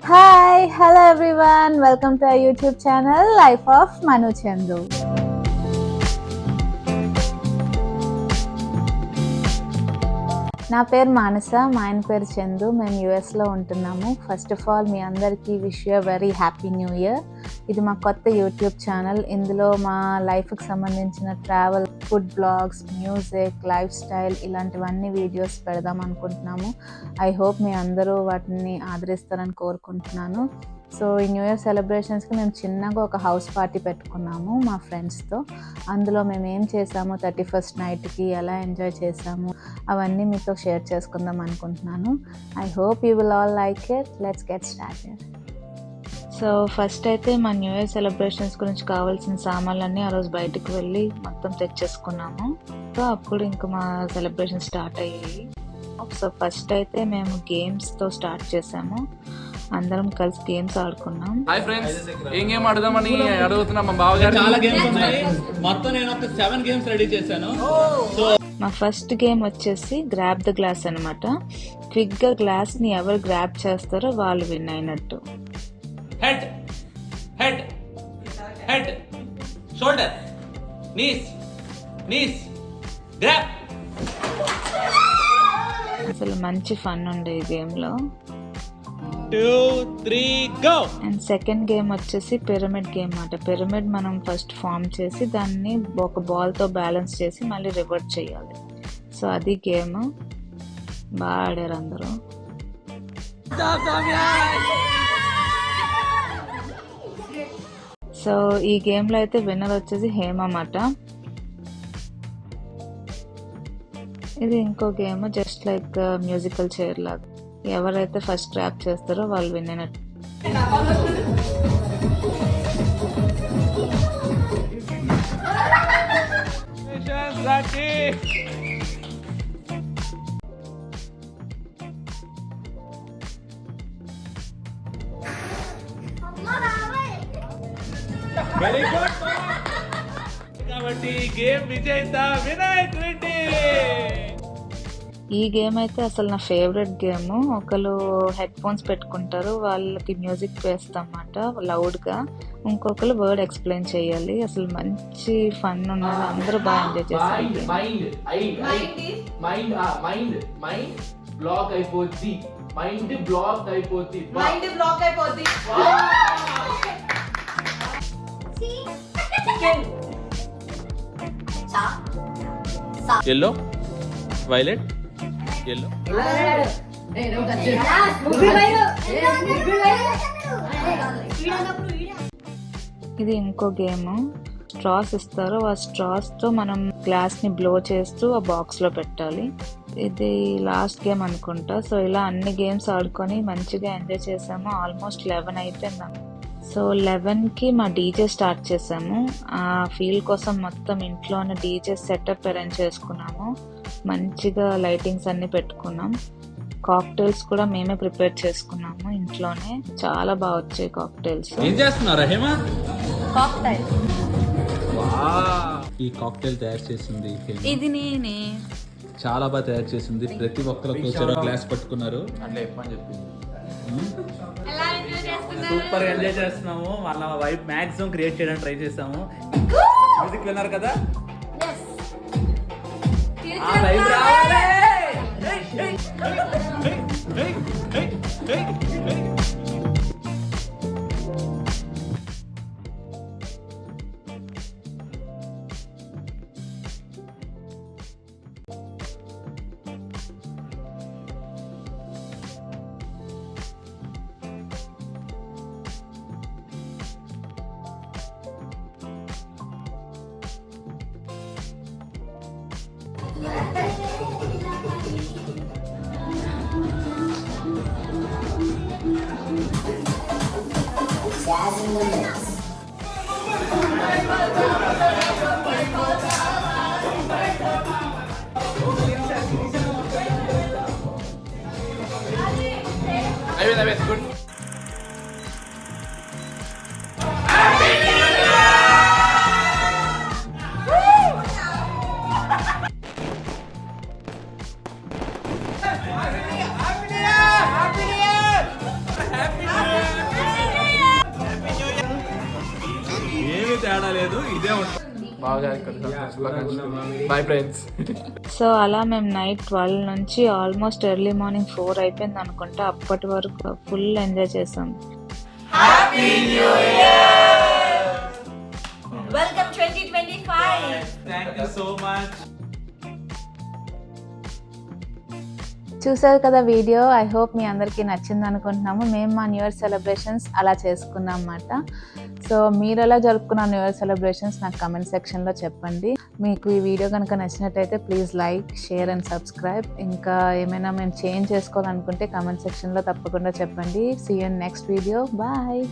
Hi, hello everyone. Welcome to our YouTube channel, Life of Manu Chandu. నా పేరు మానస, మా ఆయన పేరు చందు. మేము యూఎస్లో ఉంటున్నాము. ఫస్ట్ ఆఫ్ ఆల్ మీ అందరికీ wish you very happy new year. ఇది మా కొత్త యూట్యూబ్ ఛానల్. ఇందులో మా లైఫ్కి సంబంధించిన travel, food blogs, music, life style ఇలాంటివన్నీ వీడియోస్ పెడదాం అనుకుంటున్నాము. ఐ హోప్ మీ అందరూ వాటిని ఆదరిస్తారని కోరుకుంటున్నాను. సో ఈ న్యూ ఇయర్ సెలబ్రేషన్స్కి మేము చిన్నగా ఒక హౌస్ పార్టీ పెట్టుకున్నాము మా ఫ్రెండ్స్తో. అందులో మేము ఏం చేసాము, 31st నైట్కి ఎలా ఎంజాయ్ చేసాము అవన్నీ మీతో షేర్ చేసుకుందాం అనుకుంటున్నాను. I hope you will all like it. Let's get started. So first అయితే మా న్యూ ఇయర్ సెలబ్రేషన్స్ గురించి కావాల్సిన సామాన్లన్నీ ఆ రోజు బయటకు వెళ్ళి మొత్తం తెచ్చేసుకున్నాము. సో అప్పుడు ఇంకా మా సెలబ్రేషన్ స్టార్ట్ అయ్యాయి. సో ఫస్ట్ అయితే మేము గేమ్స్తో స్టార్ట్ చేసాము. అందరం కలిసి గేమ్స్ ఆడుకున్నాం. హాయ్ ఫ్రెండ్స్, ఏం గేమ్ ఆడదామని అడుగుతున్నా మా బావగారు. చాలా గేమ్స్ ఉన్నాయి. మొత్తం నేను ఒక 7 గేమ్స్ రెడీ చేశాను. సో మా ఫస్ట్ గేమ్ వచ్చేసి గ్రాబ్ ద గ్లాస్ అనమాట. క్విక్ గా గ్లాస్ ని ఎవరు గ్రాబ్ చేస్తారో వాళ్ళు విన్ అయినట్టు. Head head head shoulder knees knees grab. అసలు మంచి ఫన్ ఉండే ఈ గేమ్ లో. 2 3 గో. అండ్ సెకండ్ గేమ్ వచ్చేసి పిరమిడ్ గేమ్ అన్నమాట. పిరమిడ్ మనం ఫస్ట్ ఫామ్ చేసి దాన్ని ఒక బాల్ తో బ్యాలెన్స్ చేసి మళ్ళీ రివర్ట్ చేయాలి. సో అది గేమ్. బాగా ఆడారు అందరూ. సో ఈ గేమ్ లో అయితే విన్నర్ వచ్చేసి హేమ అన్నమాట. ఇది ఇంకో game just like musical chair లాగా. ఎవరైతే ఫస్ట్ ట్రాప్ చేస్తారో వాళ్ళు విన్ అయినట్టు. Very good. కాబట్టి గేమ్ విజేత వినాయక్ రెడ్డి. ఈ గేమ్ అయితే అసలు నా ఫేవరెట్ గేమ్. ఒకరు హెడ్ ఫోన్స్ పెట్టుకుంటారు, వాళ్ళకి మ్యూజిక్ వేస్తామన్నమాట లౌడ్ గా. ఇంకొకరు వర్డ్ ఎక్స్ప్లెయిన్ చేయాలి. అసలు మంచి ఫన్ ఉన్నది. అందరూ బాగా ఎంజాయ్ చేస్తారు. మైండ్ బ్లాక్ అయిపోద్ది. మైండ్ బ్లాక్ అయిపోద్ది. Yellow violet yellow. ఇది ఇంకో గేమ్. స్ట్రాస్ ఇస్తారు. ఆ స్ట్రాస్ తో మనం గ్లాస్ ని బ్లో చేస్తూ ఆ బాక్స్ లో పెట్టాలి. ఇది లాస్ట్ గేమ్ అనుకుంటా. సో ఇలా అన్ని గేమ్స్ ఆడుకొని మంచిగా ఎంజాయ్ చేసాము. ఆల్మోస్ట్ 11 అయిపోయింది. సో 11కి మా డీజే స్టార్ట్ చేసాము. ఆ ఫీల్ కోసం మొత్తం ఇంట్లోనే డీజే సెటప్ అరేంజ్ చేసుకున్నాము. మంచిగా లైటింగ్స్ అన్ని పెట్టుకున్నాం. కాక్టైల్స్ కూడా మేమే ప్రిపేర్ చేసుకున్నాము ఇంట్లోనే. చాలా బాగా వచ్చాయి కాక్టైల్స్. ఏం చేస్తున్నారా హేమ? కాక్టైల్ ఈ కాక్టైల్ తయారు చేసింది హేమ. ఇది నేనే. చాలా బాగా తయారు చేసింది. ప్రతి ఒక్కరు కూర్చొని గ్లాస్ పట్టుకున్నారు. అట్లా చెప్పని చెప్పింది. సూపర్ ఎంజాయ్ చేస్తున్నాము. వాళ్ళ వైబ్ మాక్సిమం క్రియేట్ చేయడానికి ట్రై చేసాము. మ్యూజిక్ విన్నారు కదా, ఆ వైబ్ రావాలి. Jazz in the mix. అయిపోయింది గుడ్. లేదు, ఇదే ఉంటుంది. బావగారికి బాయ్ ఫ్రెండ్స్. సో అలా మేము నైట్ 12 నుంచి ఆల్మోస్ట్ ఎర్లీ మార్నింగ్ 4 అయిపోయింది అనుకుంటా. అప్పటి వరకు ఫుల్ ఎంజాయ్ చేసాం. Welcome 2025. Thank you so much. చూసారు కదా వీడియో. ఐ హోప్ మీ అందరికీ నచ్చింది అనుకుంటున్నాము. మేము మా న్యూ ఇయర్ సెలబ్రేషన్స్ అలా చేసుకున్నాం అన్నమాట. సో మీరు ఎలా జరుపుకున్న న్యూ ఇయర్ సెలబ్రేషన్స్ నాకు కమెంట్ సెక్షన్లో చెప్పండి. మీకు ఈ వీడియో కనుక నచ్చినట్టయితే please like, share and subscribe. ఇంకా ఏమైనా మేము చేంజ్ చేసుకోవాలనుకుంటే కమెంట్ సెక్షన్లో తప్పకుండా చెప్పండి. See you in next video. Bye.